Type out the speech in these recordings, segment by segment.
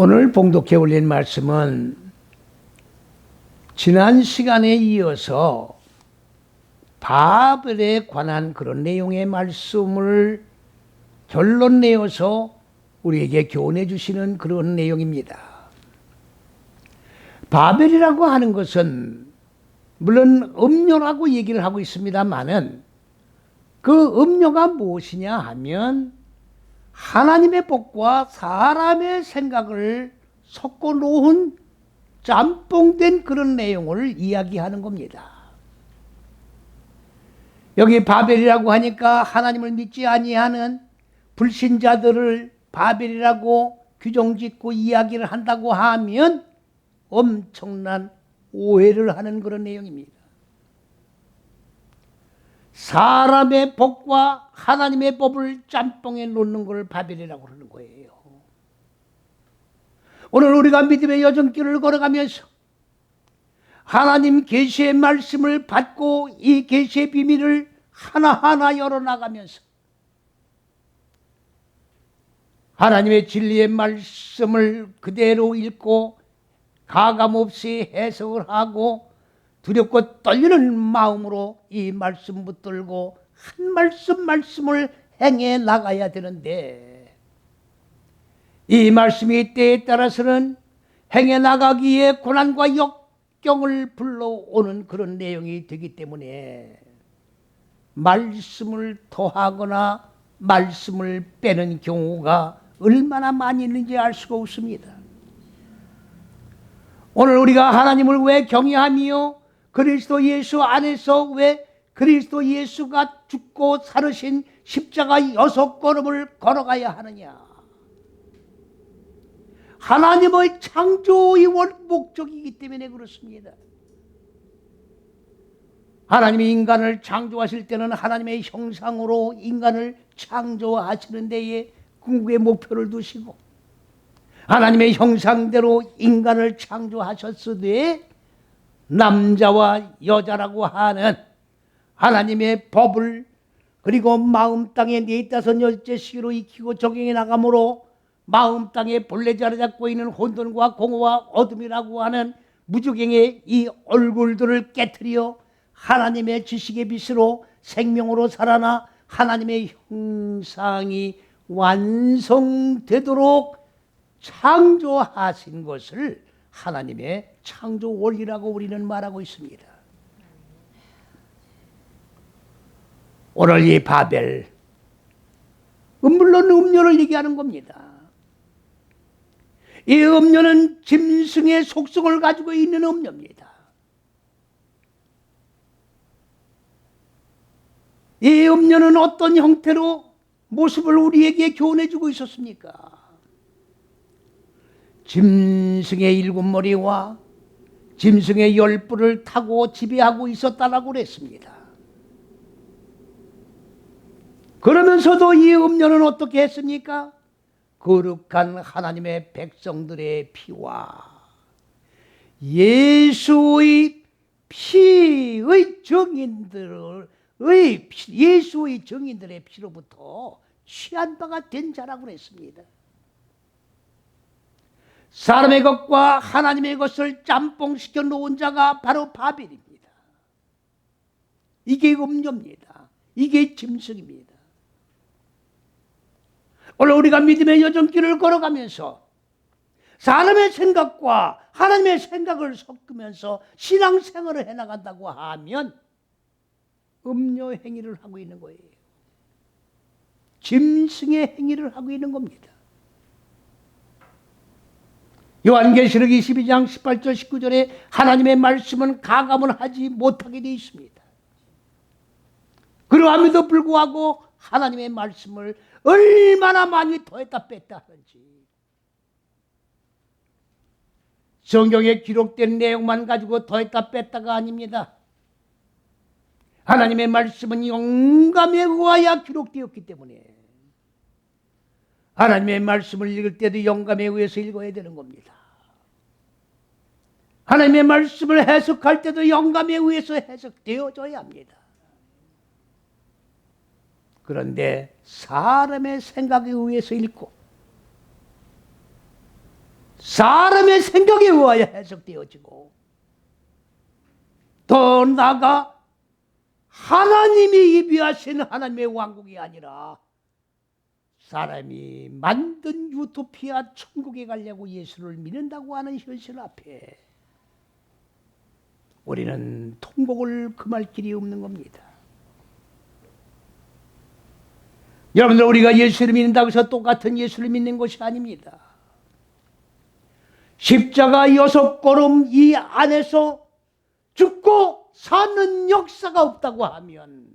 오늘 봉독해 올린 말씀은 지난 시간에 이어서 바벨에 관한 그런 내용의 말씀을 결론 내어서 우리에게 교훈해 주시는 그런 내용입니다. 바벨이라고 하는 것은 물론 음료라고 얘기를 하고 있습니다만은 그 음료가 무엇이냐 하면 하나님의 법과 사람의 생각을 섞어 놓은 짬뽕된 그런 내용을 이야기하는 겁니다. 여기 바벨이라고 하니까 하나님을 믿지 아니하는 불신자들을 바벨이라고 규정짓고 이야기를 한다고 하면 엄청난 오해를 하는 그런 내용입니다. 사람의 법과 하나님의 법을 짬뽕에 놓는 걸 바벨이라고 하는 거예요. 오늘 우리가 믿음의 여정길을 걸어가면서 하나님 계시의 말씀을 받고 이 계시의 비밀을 하나하나 열어나가면서 하나님의 진리의 말씀을 그대로 읽고 가감없이 해석을 하고 두렵고 떨리는 마음으로 이 말씀 붙들고 한 말씀을 행해 나가야 되는데 이 말씀이 때에 따라서는 행해 나가기에 고난과 역경을 불러오는 그런 내용이 되기 때문에 말씀을 더하거나 말씀을 빼는 경우가 얼마나 많이 있는지 알 수가 없습니다. 오늘 우리가 하나님을 왜 경외하며 그리스도 예수 안에서 왜 그리스도 예수가 죽고 살으신 십자가 6걸음을 걸어가야 하느냐? 하나님의 창조의 목적이기 때문에 그렇습니다. 하나님이 인간을 창조하실 때는 하나님의 형상으로 인간을 창조하시는 데에 궁극의 목표를 두시고 하나님의 형상대로 인간을 창조하셨으되 남자와 여자라고 하는 하나님의 법을 그리고 마음 땅에 45여째 시기로 익히고 적용해 나가므로 마음 땅에 본래 자리 잡고 있는 혼돈과 공허와 어둠이라고 하는 무주경의 이 얼굴들을 깨트려 하나님의 지식의 빛으로 생명으로 살아나 하나님의 형상이 완성되도록 창조하신 것을 하나님의 창조 원리라고 우리는 말하고 있습니다. 오늘 이 바벨, 물론 음료를 얘기하는 겁니다. 이 음료는 짐승의 속성을 가지고 있는 음료입니다. 이 음료는 어떤 형태로 모습을 우리에게 교훈해주고 있었습니까? 짐승의 7머리와 짐승의 10뿔을 타고 지배하고 있었다라고 그랬습니다. 그러면서도 이 음료는 어떻게 했습니까? 거룩한 하나님의 백성들의 피와 예수의 피의 예수의 증인들의 피로부터 취한 바가 된 자라고 그랬습니다. 사람의 것과 하나님의 것을 짬뽕시켜 놓은 자가 바로 바벨입니다. 이게 음료입니다. 이게 짐승입니다. 오늘 우리가 믿음의 여정길을 걸어가면서 사람의 생각과 하나님의 생각을 섞으면서 신앙생활을 해나간다고 하면 음료 행위를 하고 있는 거예요. 짐승의 행위를 하고 있는 겁니다. 요한계시록 22장 18절 19절에 하나님의 말씀은 가감을 하지 못하게 되어 있습니다. 그러함에도 불구하고 하나님의 말씀을 얼마나 많이 더했다 뺐다 하는지 성경에 기록된 내용만 가지고 더했다 뺐다가 아닙니다. 하나님의 말씀은 영감에 의하여 기록되었기 때문에 하나님의 말씀을 읽을 때도 영감에 의해서 읽어야 되는 겁니다. 하나님의 말씀을 해석할 때도 영감에 의해서 해석되어져야 합니다. 그런데 사람의 생각에 의해서 읽고 사람의 생각에 의하여 해석되어지고 더 나아가 하나님이 예비하신 하나님의 왕국이 아니라 사람이 만든 유토피아 천국에 가려고 예수를 믿는다고 하는 현실 앞에 우리는 통곡을 금할 길이 없는 겁니다. 여러분들, 우리가 예수를 믿는다고 해서 똑같은 예수를 믿는 것이 아닙니다. 십자가 6걸음 이 안에서 죽고 사는 역사가 없다고 하면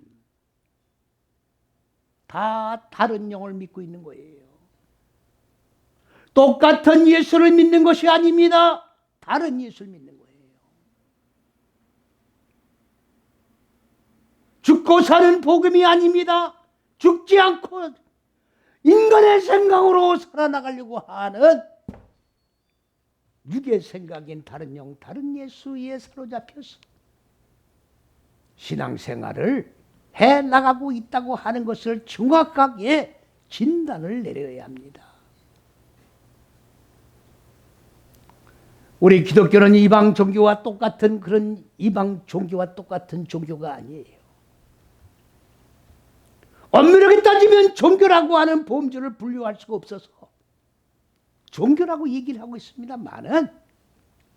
다 다른 영을 믿고 있는 거예요. 똑같은 예수를 믿는 것이 아닙니다. 다른 예수를 믿는 거예요. 죽고 사는 복음이 아닙니다. 죽지 않고 인간의 생각으로 살아나가려고 하는 육의 생각인 다른 영, 다른 예수에 사로잡혀서 신앙생활을 해나가고 있다고 하는 것을 정확하게 진단을 내려야 합니다. 우리 기독교는 이방 종교와 똑같은 그런 이방 종교와 똑같은 종교가 아니에요. 엄밀하게 따지면 종교라고 하는 범주를 분류할 수가 없어서 종교라고 얘기를 하고 있습니다만은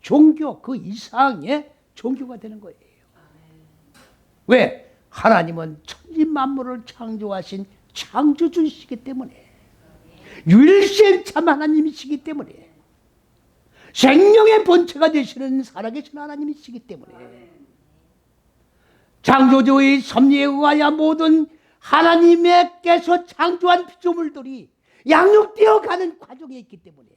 종교 그 이상의 종교가 되는 거예요. 왜? 하나님은 천지 만물을 창조하신 창조주시기 때문에, 유일신 참 하나님이시기 때문에, 생명의 본체가 되시는 살아계신 하나님이시기 때문에, 창조주의 섭리에 의하여 모든 하나님께서 창조한 피조물들이 양육되어 가는 과정에 있기 때문에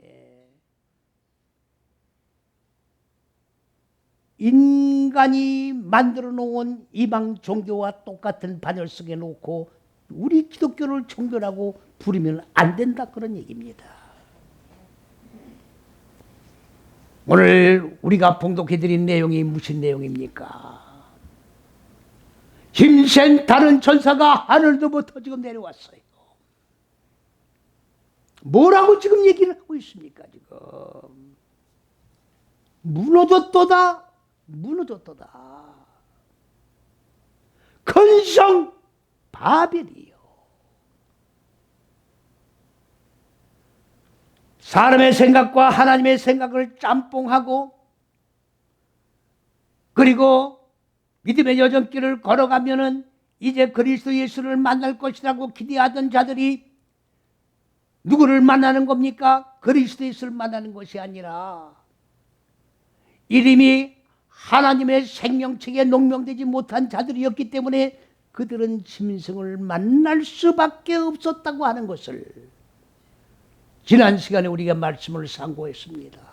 인간이 만들어 놓은 이방 종교와 똑같은 반열 속에 놓고 우리 기독교를 종교라고 부르면 안 된다, 그런 얘기입니다. 오늘 우리가 봉독해드린 내용이 무슨 내용입니까? 힘센 다른 천사가 하늘로부터 지금 내려왔어요. 뭐라고 지금 얘기를 하고 있습니까? 지금 무너졌도다, 무너졌도다. 큰 성 바벨이요. 사람의 생각과 하나님의 생각을 짬뽕하고 그리고 믿음의 여정길을 걸어가면은 이제 그리스도 예수를 만날 것이라고 기대하던 자들이 누구를 만나는 겁니까? 그리스도 예수를 만나는 것이 아니라 이름이 하나님의 생명책에 농명되지 못한 자들이었기 때문에 그들은 짐승을 만날 수밖에 없었다고 하는 것을 지난 시간에 우리가 말씀을 상고했습니다.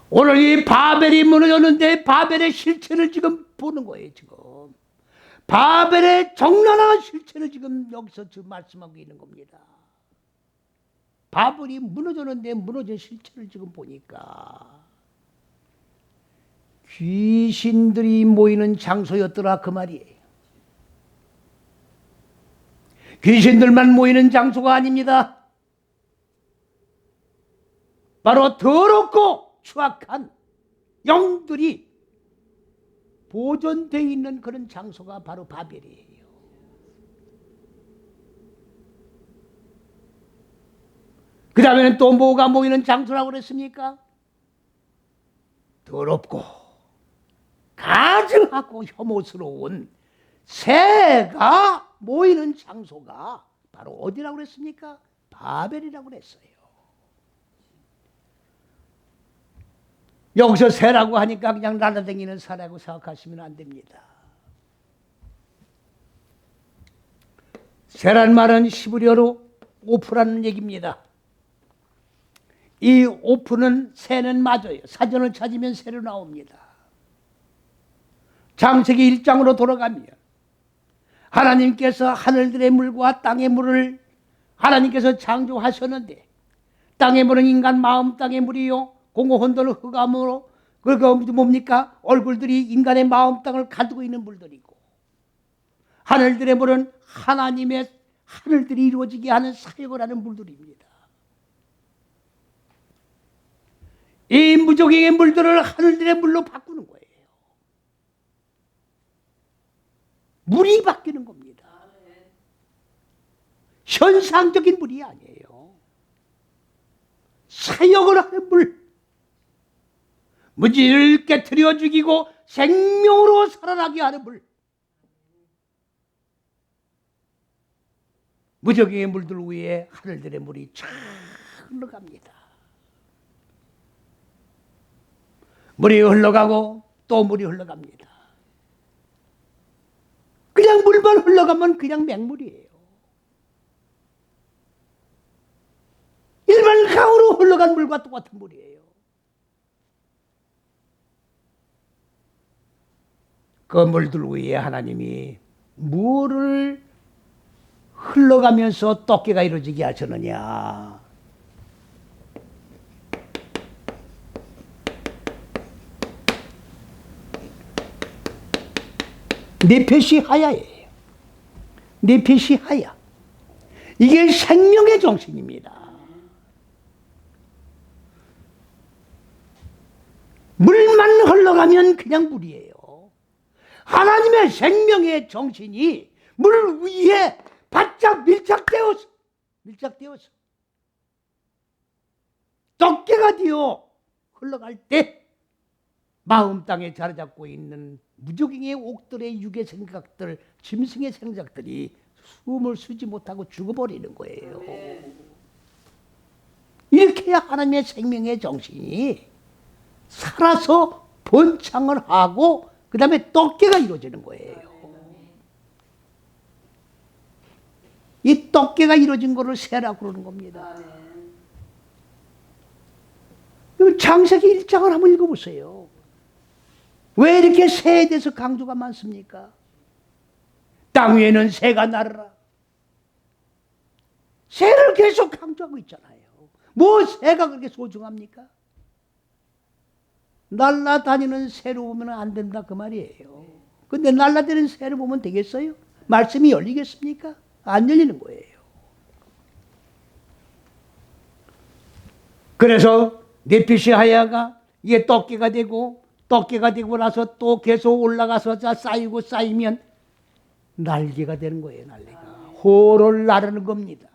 오늘 이 바벨이 무너졌는데 바벨의 실체를 지금 보는 거예요. 지금 바벨의 적나라한 실체를 지금 여기서 지금 말씀하고 있는 겁니다. 바벨이 무너졌는데 무너진 실체를 지금 보니까 귀신들이 모이는 장소였더라, 그 말이에요. 귀신들만 모이는 장소가 아닙니다. 바로 더럽고 추악한 영들이 보존되어 있는 그런 장소가 바로 바벨이에요. 그 다음에는 또 뭐가 모이는 장소라고 그랬습니까? 더럽고 가증하고 혐오스러운 새가 모이는 장소가 바로 어디라고 그랬습니까? 바벨이라고 그랬어요. 여기서 새라고 하니까 그냥 날아다니는 새라고 생각하시면 안 됩니다. 새란 말은 히브리어로 오프라는 얘기입니다. 이 오프는 새는 맞아요. 사전을 찾으면 새로 나옵니다. 창세기 1장으로 돌아가면 하나님께서 하늘들의 물과 땅의 물을 하나님께서 창조하셨는데 땅의 물은 인간 마음 땅의 물이요 공허 혼돈을 흑암으로 그거 뭡니까? 얼굴들이 인간의 마음 땅을 가두고 있는 물들이고 하늘들의 물은 하나님의 하늘들이 이루어지게 하는 사역을 하는 물들입니다. 이 무적의 물들을 하늘들의 물로 바꾸는 거예요. 물이 바뀌는 겁니다. 현상적인 물이 아니에요. 사역을 하는 물. 무지를 깨트려 죽이고 생명으로 살아나게 하는 물. 무적의 물들 위에 하늘들의 물이 쫙 흘러갑니다. 물이 흘러가고 또 물이 흘러갑니다. 그냥 물만 흘러가면 그냥 맹물이에요. 일반 강으로 흘러간 물과 똑같은 물이에요. 그 물들 위에 하나님이 물을 흘러가면서 떡게가 이루어지게 하셨느냐. 네펫이 하야예요. 네펫이 하야. 이게 생명의 정신입니다. 물만 흘러가면 그냥 물이에요. 하나님의 생명의 정신이 물 위에 바짝 밀착되어서 떡게가 되어 흘러갈 때 마음 땅에 자리 잡고 있는 무적행의 옥들의 육의 생각들, 짐승의 생각들이 숨을 쉬지 못하고 죽어버리는 거예요. 이렇게 해야 하나님의 생명의 정신이 살아서 번창을 하고 그 다음에 떡게가 이루어지는 거예요. 이 떡게가 이루어진 거를 세라고 그러는 겁니다. 창세기 1장을 한번 읽어보세요. 왜 이렇게 새에 대해서 강조가 많습니까? 땅 위에는 새가 날아라. 새를 계속 강조하고 있잖아요. 뭐 새가 그렇게 소중합니까? 날아다니는 새를 보면 안 된다 그 말이에요. 근데 날아다니는 새를 보면 되겠어요? 말씀이 열리겠습니까? 안 열리는 거예요. 그래서 네핏이 하야가 이게 떡게가 되고 나서 또 계속 올라가서 쌓이고 쌓이면 날개가 되는 거예요. 날개가. 호를 나르는 겁니다.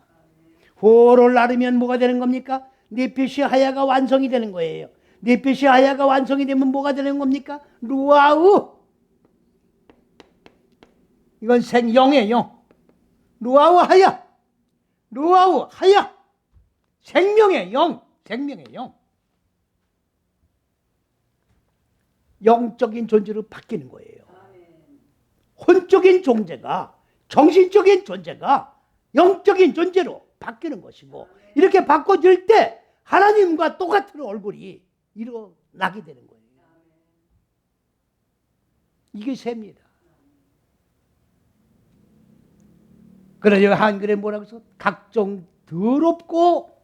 호를 나르면 뭐가 되는 겁니까? 네핏이 하야가 완성이 되는 거예요. 네핏이 하야가 완성이 되면 뭐가 되는 겁니까? 루아우. 이건 영의 영. 루아우 하야. 루아우 하야. 생명의 영. 영적인 존재로 바뀌는 거예요. 혼적인 존재가, 정신적인 존재가 영적인 존재로 바뀌는 것이고, 이렇게 바꿔질 때 하나님과 똑같은 얼굴이 일어나게 되는 거예요. 이게 새입니다. 그래서 한글에 뭐라고 해서 각종 더럽고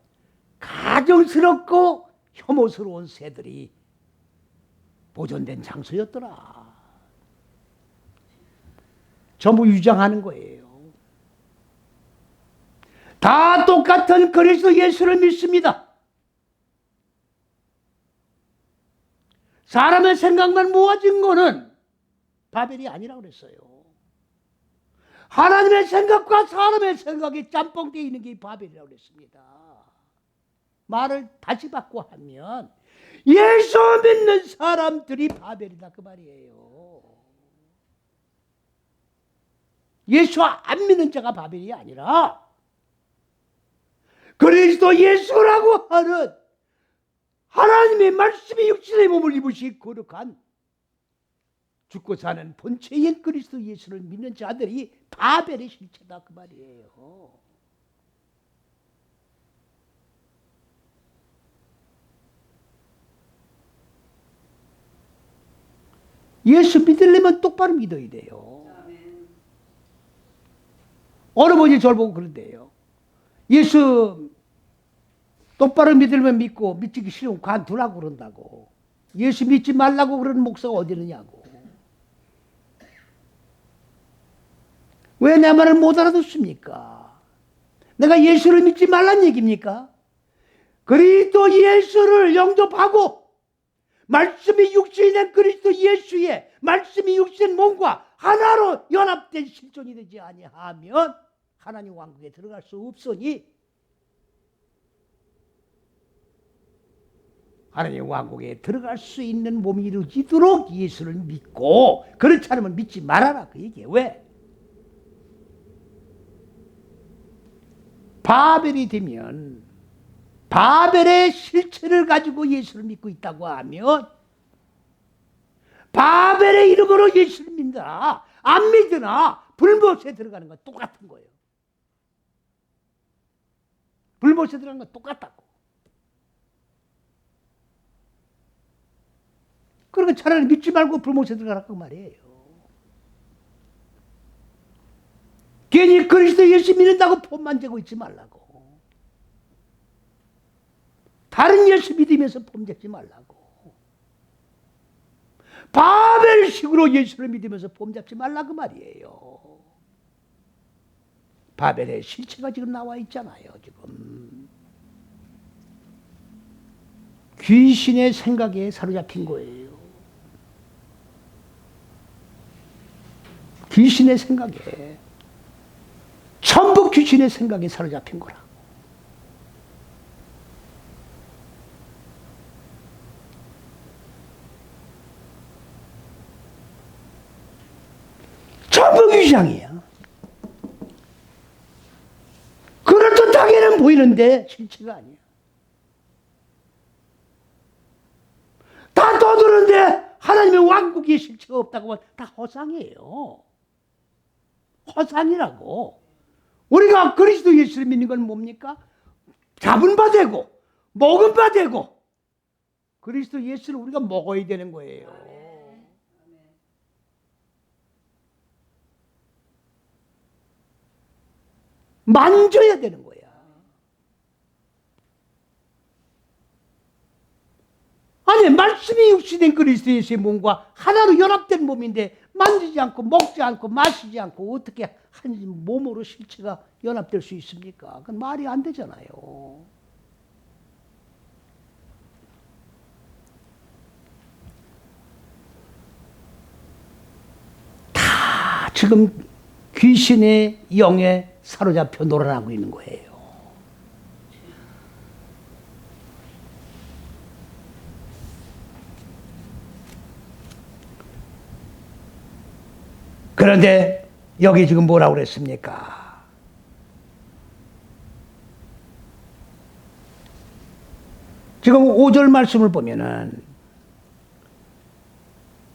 가정스럽고 혐오스러운 새들이 보존된 장소였더라. 전부 유장하는 거예요. 다 똑같은 그리스도 예수를 믿습니다. 사람의 생각만 모아진 거는 바벨이 아니라고 그랬어요. 하나님의 생각과 사람의 생각이 짬뽕되어 있는 게 바벨이라고 그랬습니다. 말을 다시 바꿔 하면 예수 믿는 사람들이 바벨이다 그 말이에요. 예수 안 믿는 자가 바벨이 아니라 그리스도 예수라고 하는 하나님의 말씀이 육신의 몸을 입으시 거룩한 죽고 사는 본체인 그리스도 예수를 믿는 자들이 바벨의 실체다 그 말이에요. 예수 믿으려면 똑바로 믿어야 돼요. 어느 분이 저를 보고 그런데요. 예수 똑바로 믿으려면 믿고 믿기 싫으면 관두라고 그런다고. 예수 믿지 말라고 그러는 목사가 어디 있느냐고. 왜 내 말을 못 알아듣습니까? 내가 예수를 믿지 말란 얘기입니까? 그리스도 예수를 영접하고 말씀이 육신이 된 그리스도 예수의 말씀이 육신 몸과 하나로 연합된 실존이 되지 아니하면 하나님 왕국에 들어갈 수 없으니 하나님 왕국에 들어갈 수 있는 몸이 이루어지도록 예수를 믿고 그렇지 않으면 믿지 말아라 그 얘기예요. 왜? 바벨이 되면 바벨의 실체를 가지고 예수를 믿고 있다고 하면 바벨의 이름으로 예수를 믿나 안 믿으나 불못에 들어가는 건 똑같은 거예요. 불못에 들어가는 건 똑같다고. 그러니까 차라리 믿지 말고 불못에 들어가라고 말이에요. 괜히 그리스도 예수 믿는다고 폼만 재고 있지 말라고. 다른 예수 믿으면서 폼 재지 말라고. 바벨식으로 예수를 믿으면서 폼 잡지 말라고 말이에요. 바벨의 실체가 지금 나와 있잖아요. 지금 귀신의 생각에 사로잡힌 거예요. 귀신의 생각에 전부 귀신의 생각에 사로잡힌 거라. 전부 귀신이야. 그럴듯하게는 보이는데 실체가 아니야. 다 떠드는데 하나님의 왕국의 실체가 없다고 하면 다 허상이에요. 허상이라고. 우리가 그리스도 예수를 믿는 건 뭡니까? 잡은 바 되고 먹은 바 되고 그리스도 예수를 우리가 먹어야 되는 거예요. 만져야 되는 거야. 아니 말씀이 육신된 그리스도 예수의 몸과 하나로 연합된 몸인데 만지지 않고 먹지 않고 마시지 않고 어떻게 한 몸으로 실체가 연합될 수 있습니까? 그건 말이 안 되잖아요. 다 지금 귀신의 영에 사로잡혀 놀아나고 있는 거예요. 그런데 여기 지금 뭐라고 그랬습니까? 지금 5절 말씀을 보면은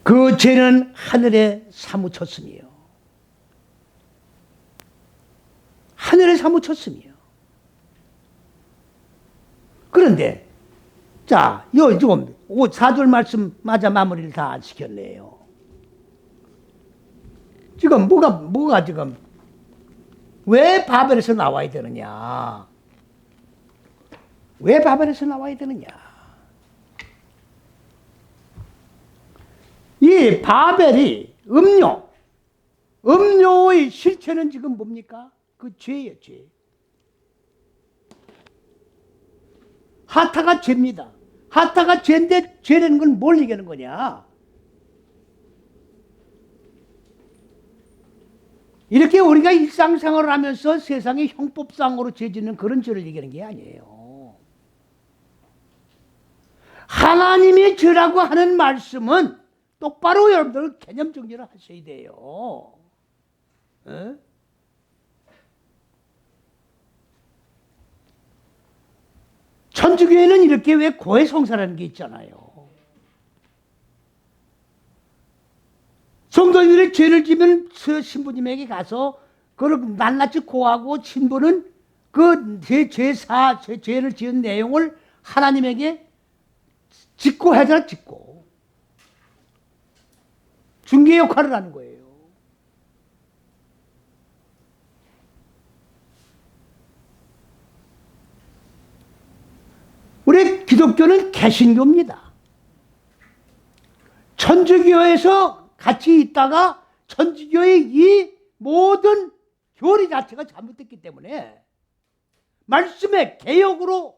그 죄는 하늘에 사무쳤으며 하늘에 사무쳤으며 그런데 자, 요 지금 4절 말씀 맞아 마무리를 다 안 시켰네요. 지금 뭐가 지금 왜 바벨에서 나와야 되느냐? 왜 바벨에서 나와야 되느냐? 이 바벨이 음료의 실체는 지금 뭡니까? 그 죄예요, 죄. 하타가 죄입니다. 하타가 죄인데 죄라는 건 뭘 얘기하는 거냐? 이렇게 우리가 일상생활을 하면서 세상의 형법상으로 죄짓는 그런 죄를 얘기하는 게 아니에요. 하나님의 죄라고 하는 말씀은 똑바로 여러분들 개념 정리를 하셔야 돼요. 에? 천주교에는 이렇게 왜 고해성사라는 게 있잖아요. 성도님들이 죄를 지면 신부님에게 가서 그걸 낱낱이 고하고 신부는 그 죄를 지은 내용을 하나님에게 짓고 해줘라 짓고 중개 역할을 하는 거예요. 우리 기독교는 개신교입니다. 천주교에서 같이 있다가 천주교의 이 모든 교리 자체가 잘못됐기 때문에 말씀의 개혁으로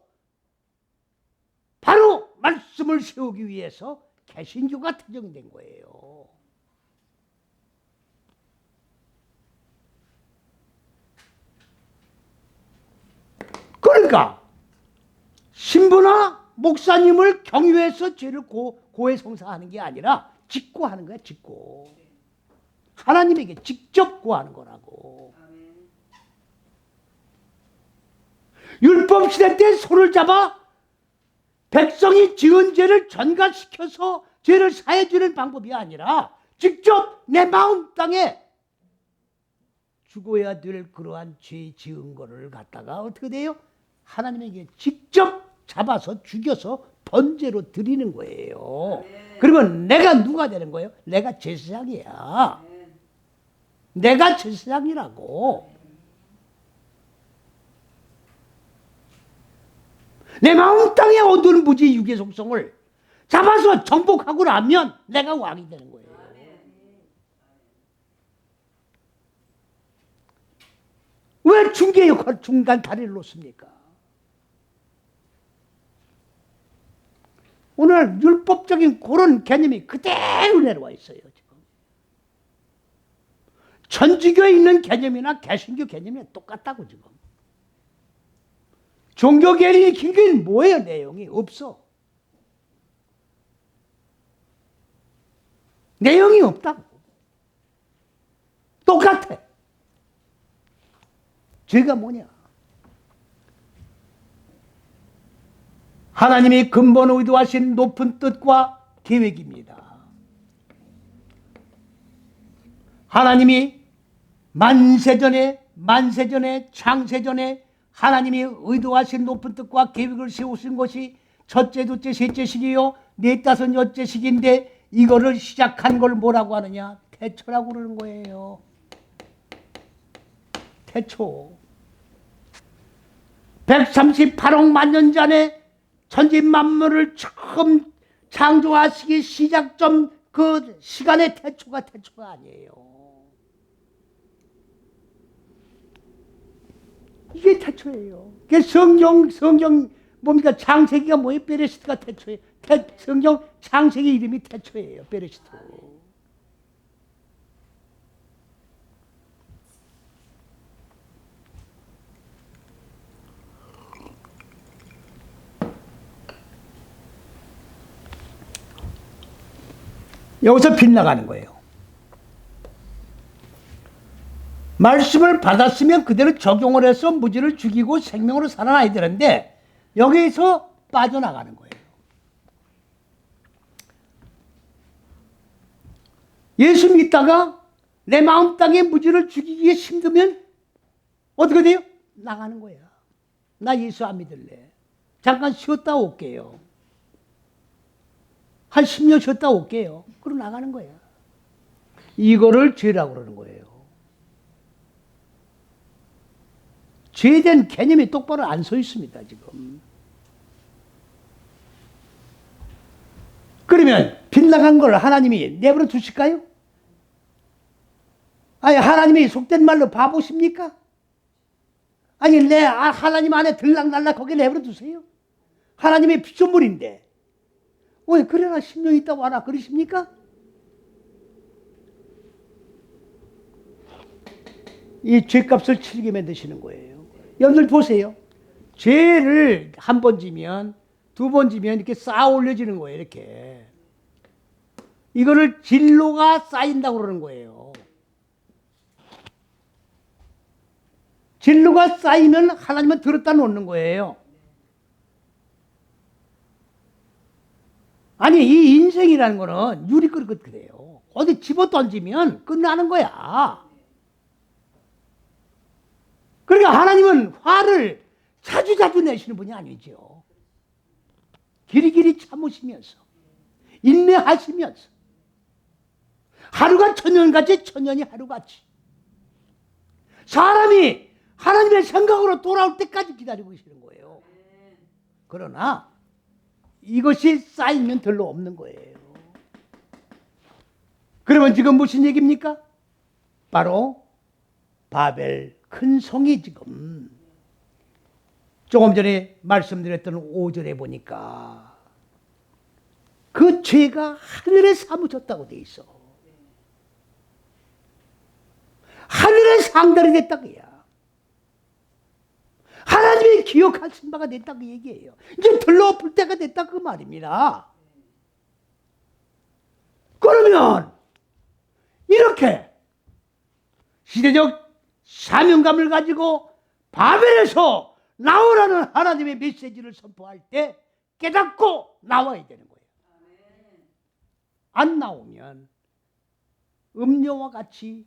바로 말씀을 세우기 위해서 개신교가 태정된 거예요. 그러니까 신부나 목사님을 경유해서 죄를 고해성사하는 게 아니라 직고하는 거야. 직고. 하나님에게 직접 고하는 거라고. 율법 시대 때 손을 잡아 백성이 지은 죄를 전가시켜서 죄를 사해주는 방법이 아니라 직접 내 마음 땅에 죽어야 될 그러한 죄 지은 거를 갖다가 어떻게 돼요? 하나님에게 직접 잡아서 죽여서 번제로 드리는 거예요. 그러면 내가 누가 되는 거예요? 내가 제사장이야. 내가 제사장이라고. 내 마음 땅에 얻은 무지 육의 속성을 잡아서 정복하고 나면 내가 왕이 되는 거예요. 왜 중개 역할 중간 다리를 놓습니까? 오늘 율법적인 그런 개념이 그대로 내려와 있어요. 지금 천주교에 있는 개념이나 개신교 개념이 똑같다고. 지금 종교 개념이 길게는 뭐예요? 내용이 없어. 내용이 없다고. 똑같아. 죄가 뭐냐? 하나님이 근본 의도하신 높은 뜻과 계획입니다. 하나님이 만세전에 창세전에 하나님이 의도하신 높은 뜻과 계획을 세우신 것이 첫째, 둘째, 셋째식이요 넷, 다섯, 여째식인데 이거를 시작한 걸 뭐라고 하느냐? 태초라고 그러는 거예요. 태초. 138억 만년 전에 천지 만물을 처음 창조하시기 시작점 그 시간의 태초가 아니에요. 이게 태초예요. 이게 성경 뭡니까? 창세기가 뭐예요? 베레시트가 태초예요. 성경 창세기 이름이 태초예요. 베레시트. 여기서 빗나가는 거예요. 말씀을 받았으면 그대로 적용을 해서 무지를 죽이고 생명으로 살아나야 되는데 여기에서 빠져나가는 거예요. 예수 믿다가 내 마음 땅에 무지를 죽이기 힘들면 어떻게 돼요? 나가는 거야. 나 예수 안 믿을래. 잠깐 쉬었다 올게요. 한 10년 쉬었다 올게요. 그럼 나가는 거야. 이거를 죄라고 그러는 거예요. 죄된 개념이 똑바로 안 서 있습니다, 지금. 그러면 빗나간 걸 하나님이 내버려 두실까요? 아니, 하나님이 속된 말로 바보십니까? 아니, 하나님 안에 들락날락 거기 내버려 두세요. 하나님의 피조물인데. 왜 그래라 10년 있다 와라 그러십니까? 이 죄값을 치르게 만드시는 거예요. 여러분들 보세요. 죄를 한 번 지면 두 번 지면 이렇게 쌓아 올려지는 거예요. 이렇게. 이거를 진로가 쌓인다고 그러는 거예요. 진로가 쌓이면 하나님은 들었다 놓는 거예요. 아니, 이 인생이라는 거는 유리그릇 그래요. 어디 집어 던지면 끝나는 거야. 그러니까 하나님은 화를 자주자주 내시는 분이 아니죠. 길이길이 참으시면서 인내하시면서 하루가 천년같이 천년이 하루같이 사람이 하나님의 생각으로 돌아올 때까지 기다리고 계시는 거예요. 그러나 이것이 쌓이면 별로 없는 거예요. 그러면 지금 무슨 얘기입니까? 바로 바벨 큰 성이 지금 조금 전에 말씀드렸던 5절에 보니까 그 죄가 하늘에 사무쳤다고 돼 있어. 하늘에 상달이 됐다 그야. 하나님이 기억하신 바가 됐다 그 얘기예요. 이제 들러엎을 때가 됐다 그 말입니다. 그러면 이렇게 시대적 사명감을 가지고 바벨에서 나오라는 하나님의 메시지를 선포할 때 깨닫고 나와야 되는 거예요. 안 나오면 음료와 같이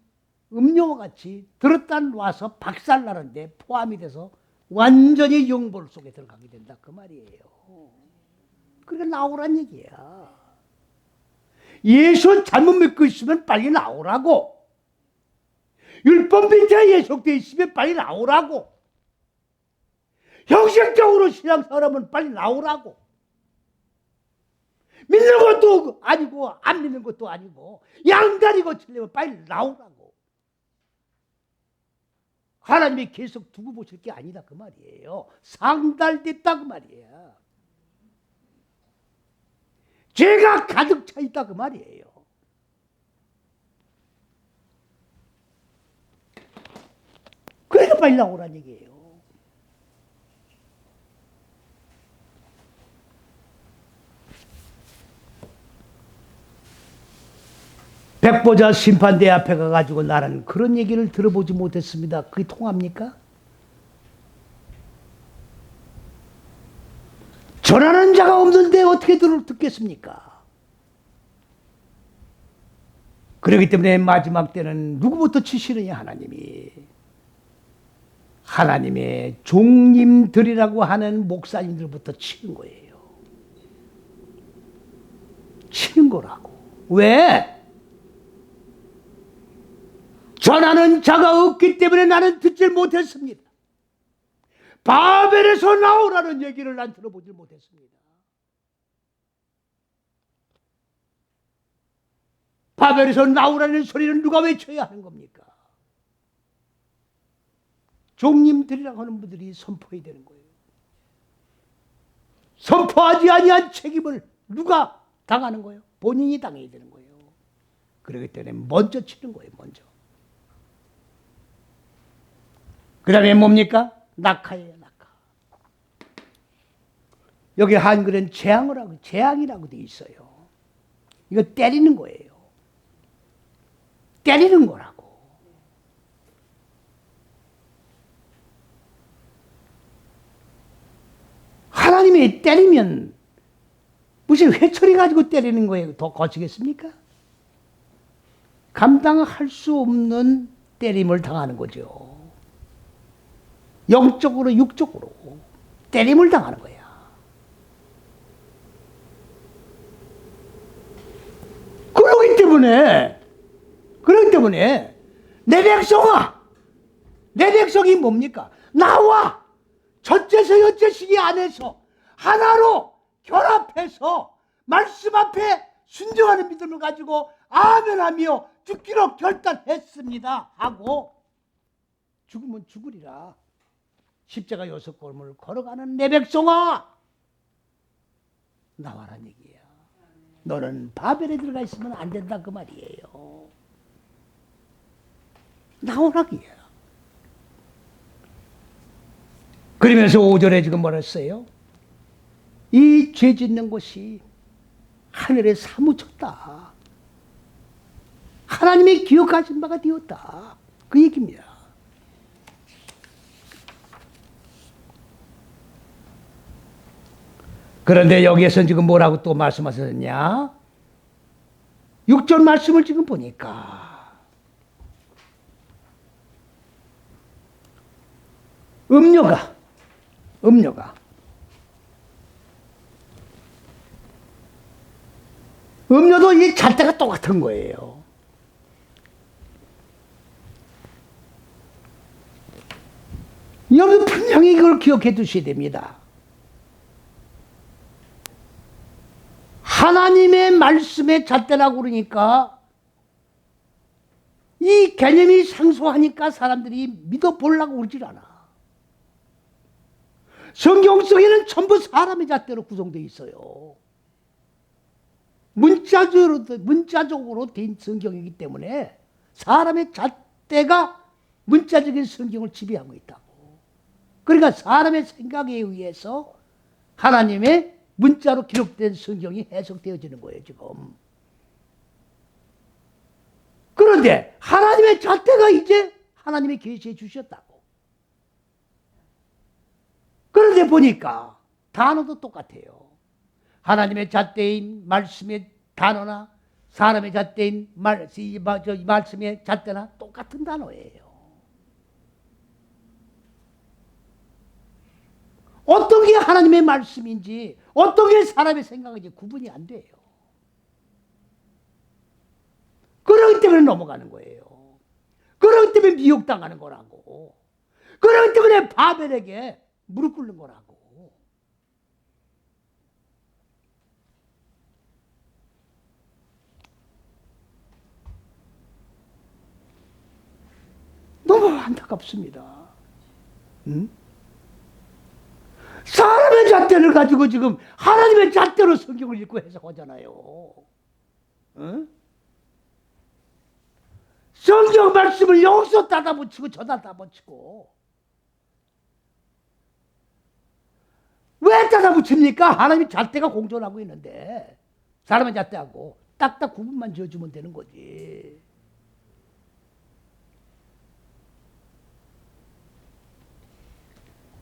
들었다 놔서 박살나는데 포함이 돼서 완전히 영볼 속에 들어가게 된다 그 말이에요. 그러니까 나오란 얘기야. 예수 잘못 믿고 있으면 빨리 나오라고. 율법 밑에 예속되어 있으면 빨리 나오라고. 형식적으로 신앙생활하면 빨리 나오라고. 믿는 것도 아니고 안 믿는 것도 아니고 양다리 거치려면 빨리 나오라고. 하나님이 계속 두고 보실 게 아니다 그 말이에요. 상달됐다 그 말이에요. 죄가 가득 차 있다 그 말이에요. 그러니까 빨리 나오란 얘기예요. 백보자 심판대 앞에 가가지고 나는 그런 얘기를 들어보지 못했습니다. 그게 통합니까? 전하는 자가 없는데 어떻게 듣겠습니까? 그렇기 때문에 마지막 때는 누구부터 치시느냐 하나님이. 하나님의 종님들이라고 하는 목사님들부터 치는 거예요. 치는 거라고. 왜? 전하는 자가 없기 때문에 나는 듣질 못했습니다. 바벨에서 나오라는 얘기를 난 들어보질 못했습니다. 바벨에서 나오라는 소리는 누가 외쳐야 하는 겁니까? 종님들이라고 하는 분들이 선포해야 되는 거예요. 선포하지 아니한 책임을 누가 당하는 거예요? 본인이 당해야 되는 거예요. 그렇기 때문에 먼저 치는 거예요. 먼저. 그 다음에 뭡니까? 낙하예요. 낙하. 여기 한글은 재앙이라고 돼 있어요. 이거 때리는 거예요. 때리는 거라고. 하나님이 때리면 무슨 회초리 가지고 때리는 거예요. 더 거치겠습니까? 감당할 수 없는 때림을 당하는 거죠. 영적으로 육적으로 때림을 당하는 거야. 그렇기 때문에 내 백성아, 내 백성이 뭡니까? 나와 첫째서 여째시기 안에서 하나로 결합해서 말씀 앞에 순종하는 믿음을 가지고 아멘하며 죽기로 결단했습니다 하고 죽으면 죽으리라. 십자가 6걸음을 걸어가는 내 백성아, 나와란 얘기야. 너는 바벨에 들어가 있으면 안 된다 그 말이에요. 나오라기야. 그러면서 5절에 지금 뭐라 했어요? 이 죄 짓는 것이 하늘에 사무쳤다. 하나님이 기억하신 바가 되었다. 그 얘기입니다. 그런데 여기에서 지금 뭐라고 또 말씀하셨냐? 6절 말씀을 지금 보니까 음료가 음료도 이 잣대가 똑같은 거예요. 여러분 분명히 이걸 기억해 두셔야 됩니다. 하나님의 말씀에 잣대라고 그러니까 이 개념이 생소하니까 사람들이 믿어보려고 그러질 않아. 성경 속에는 전부 사람의 잣대로 구성되어 있어요. 문자적으로 된 성경이기 때문에 사람의 잣대가 문자적인 성경을 지배하고 있다고. 그러니까 사람의 생각에 의해서 하나님의 문자로 기록된 성경이 해석되어지는 거예요, 지금. 그런데 하나님의 잣대가 이제 하나님의 계시해 주셨다고. 그런데 보니까 단어도 똑같아요. 하나님의 잣대인 말씀의 단어나 사람의 잣대인 말씀의 잣대나 똑같은 단어예요. 어떤 게 하나님의 말씀인지 어떤 게 사람의 생각인지 구분이 안 돼요. 그러기 때문에 넘어가는 거예요. 그러기 때문에 미혹당하는 거라고. 그러기 때문에 바벨에게 무릎 꿇는 거라고. 너무 안타깝습니다. 응? 사람의 잣대를 가지고 지금 하나님의 잣대로 성경을 읽고 해석하잖아요. 응? 성경 말씀을 여기서 따다 붙이고 저다 따다 붙이고. 왜 따다 붙입니까? 하나님의 잣대가 공존하고 있는데 사람의 잣대하고 딱딱 구분만 지어주면 되는 거지.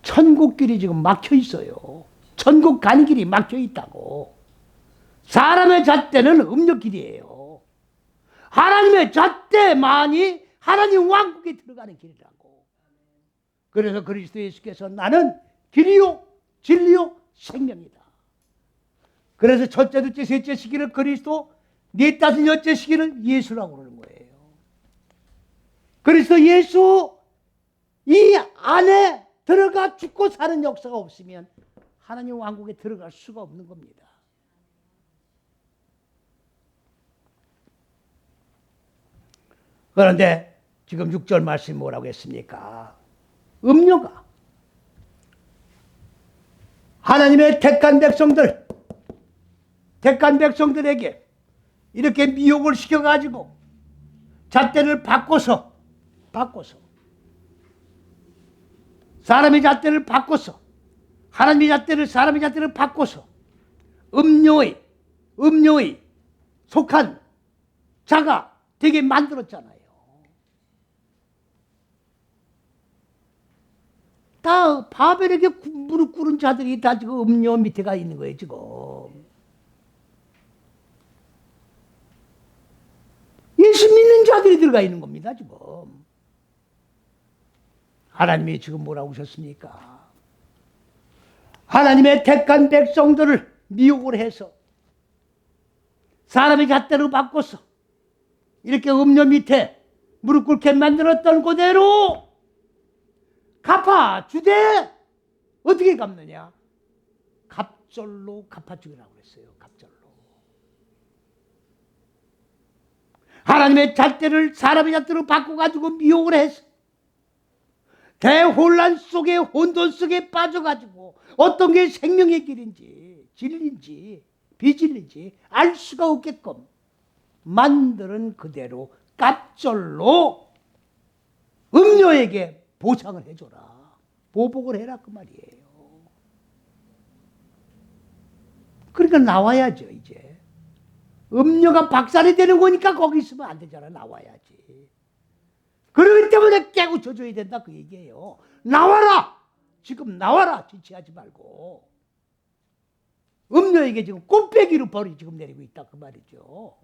천국 길이 지금 막혀 있어요. 천국 가는 길이 막혀 있다고. 사람의 잣대는 음력 길이에요. 하나님의 잣대만이 하나님 왕국에 들어가는 길이라고. 그래서 그리스도 예수께서 나는 길이요 진리요 생명이다. 그래서 첫째, 둘째, 셋째 시기를 그리스도, 넷, 다섯, 여째 시기를 예수라고 그러는 거예요. 그리스도 예수 이 안에 들어가 죽고 사는 역사가 없으면 하나님 왕국에 들어갈 수가 없는 겁니다. 그런데 지금 6절 말씀이 뭐라고 했습니까? 음료가 하나님의 택한 백성들에게 이렇게 미혹을 시켜가지고 잣대를 바꿔서 사람의 잣대를 바꿔서 하나님의 잣대를 사람의 잣대를 바꿔서 음료의 속한 자가 되게 만들었잖아요. 다 바벨에게 무릎 꿇은 자들이 다 지금 음료 밑에 가 있는 거예요, 지금. 예수 믿는 자들이 들어가 있는 겁니다, 지금. 하나님이 지금 뭐라고 하셨습니까? 하나님의 택한 백성들을 미혹을 해서 사람의 잣대로 바꿔서 이렇게 음료 밑에 무릎 꿇게 만들었던 그대로 갚아주되 어떻게 갚느냐? 갑절로 갚아주기라고 그랬어요. 갑절로. 하나님의 잣대를 사람의 잣대로 바꿔가지고 미혹을 해서 대혼란 속에 혼돈 속에 빠져가지고 어떤 게 생명의 길인지 진리인지 비진리인지 알 수가 없게끔 만드는 그대로 갑절로 음료에게 보상을 해줘라. 보복을 해라 그 말이에요. 그러니까 나와야죠 이제. 음료가 박살이 되는 거니까 거기 있으면 안 되잖아. 나와야지. 그렇기 때문에 깨우쳐줘야 된다 그 얘기예요. 나와라. 지금 나와라. 지체하지 말고. 음료에게 지금 꽃배기로 벌이 지금 내리고 있다 그 말이죠.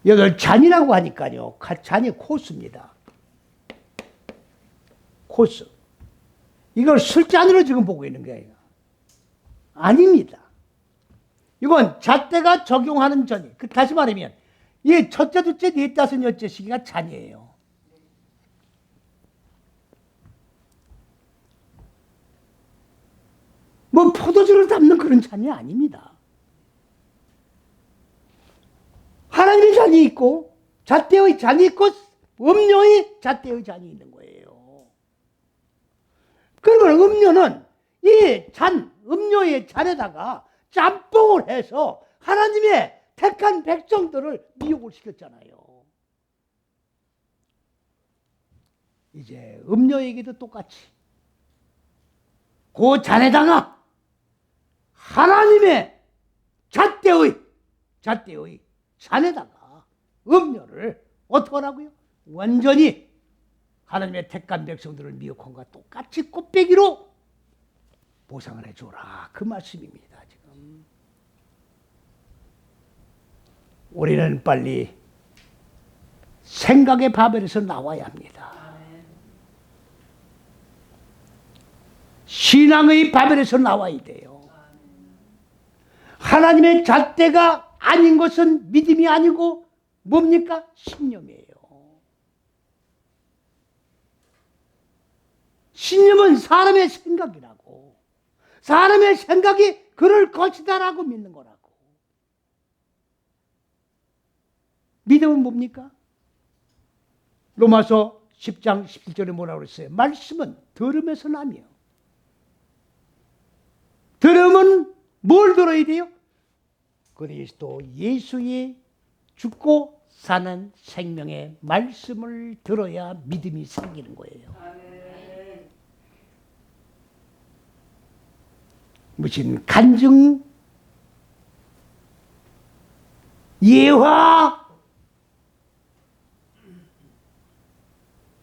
여기 잔이라고 하니까요. 잔이 코스입니다. 코스. 이걸 술잔으로 지금 보고 있는 거예요. 아닙니다. 이건 잣대가 적용하는 전이. 다시 말하면 이 첫째, 둘째, 넷, 다섯, 여째 시기가 잔이에요. 뭐 포도주를 담는 그런 잔이 아닙니다. 하나님의 잔이 있고 잣대의 잔이 있고 음료의 잣대의 잔이 있는 거예요. 음료는 이 음료의 잔에다가 짬뽕을 해서 하나님의 택한 백성들을 미혹을 시켰잖아요. 이제 음료에게도 똑같이 그 잔에다가 하나님의 잣대의 잔에다가 음료를 어떻게 하라고요? 완전히 하나님의 택한 백성들을 미혹한 것과 똑같이 꽃배기로 보상을 해줘라, 그 말씀입니다. 지금 우리는 빨리 생각의 바벨에서 나와야 합니다. 신앙의 바벨에서 나와야 돼요. 하나님의 잣대가 아닌 것은 믿음이 아니고 뭡니까? 신념이에요. 신념은 사람의 생각이라고, 사람의 생각이 그럴 것이다라고 믿는 거라고. 믿음은 뭡니까? 로마서 10장 17절에 뭐라고 그랬어요? 말씀은 들음에서 나며, 들음은 뭘 들어야 돼요? 그리스도 예수의 죽고 사는 생명의 말씀을 들어야 믿음이 생기는 거예요. 무슨 간증, 예화,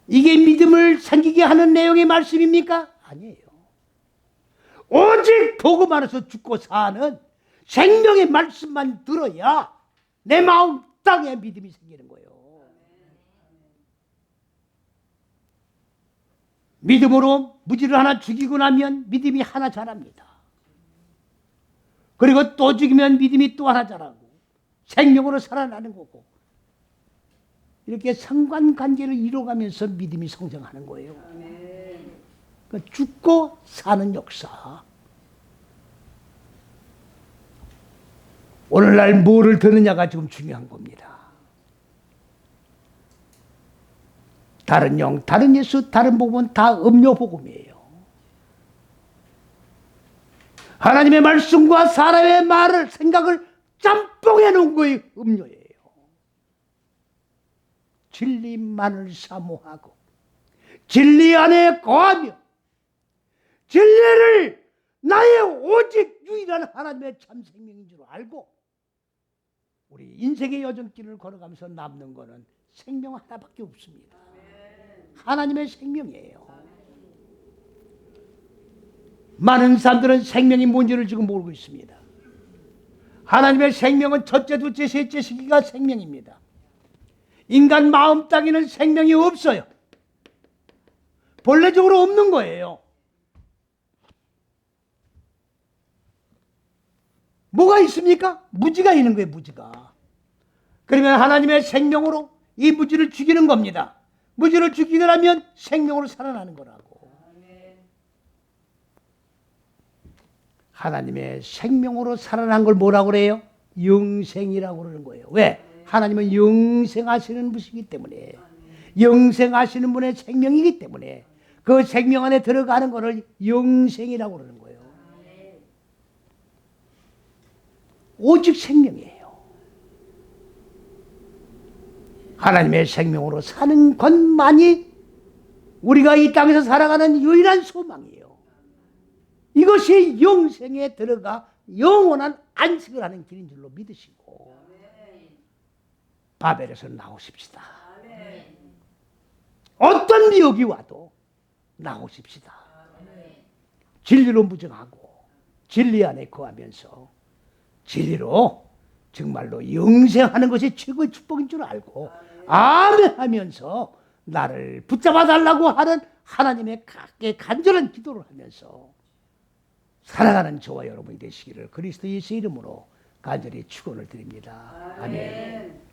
이게 믿음을 생기게 하는 내용의 말씀입니까? 아니에요. 오직 복음 안에서 죽고 사는 생명의 말씀만 들어야 내 마음 땅에 믿음이 생기는 거예요. 믿음으로 무지를 하나 죽이고 나면 믿음이 하나 자랍니다. 그리고 또 죽이면 믿음이 또 하나 자라고 생명으로 살아나는 거고, 이렇게 상관관계를 이뤄가면서 믿음이 성장하는 거예요. 그러니까 죽고 사는 역사. 오늘날 뭐를 듣느냐가 지금 중요한 겁니다. 다른 영, 다른 예수, 다른 복음은 다 음료복음이에요. 하나님의 말씀과 사람의 말을, 생각을 짬뽕해 놓은 거의 음료예요. 진리만을 사모하고 진리 안에 거하며 진리를 나의 오직 유일한 하나님의 참 생명인 줄 알고 우리 인생의 여정길을 걸어가면서 남는 것은 생명 하나밖에 없습니다. 하나님의 생명이에요. 많은 사람들은 생명이 뭔지를 지금 모르고 있습니다. 하나님의 생명은 첫째, 둘째, 셋째 시기가 생명입니다. 인간 마음 땅에는 생명이 없어요. 본래적으로 없는 거예요. 뭐가 있습니까? 무지가 있는 거예요, 무지가. 그러면 하나님의 생명으로 이 무지를 죽이는 겁니다. 무지를 죽이게 하면 생명으로 살아나는 거라고. 하나님의 생명으로 살아난 걸 뭐라고 그래요? 영생이라고 그러는 거예요. 왜? 하나님은 영생하시는 분이기 때문에, 영생하시는 분의 생명이기 때문에 그 생명 안에 들어가는 것을 영생이라고 그러는 거예요. 오직 생명이에요. 하나님의 생명으로 사는 것만이 우리가 이 땅에서 살아가는 유일한 소망이에요. 이것이 영생에 들어가 영원한 안식을 하는 길인 줄로 믿으시고 바벨에서 나오십시다. 어떤 미혹이 와도 나오십시다. 진리로 무정하고 진리 안에 거하면서 진리로 정말로 영생하는 것이 최고의 축복인 줄 알고 아멘 하면서 나를 붙잡아 달라고 하는 하나님의 간절한 기도를 하면서 살아가는 저와 여러분이 되시기를 그리스도 예수의 이름으로 간절히 축원을 드립니다. 아멘.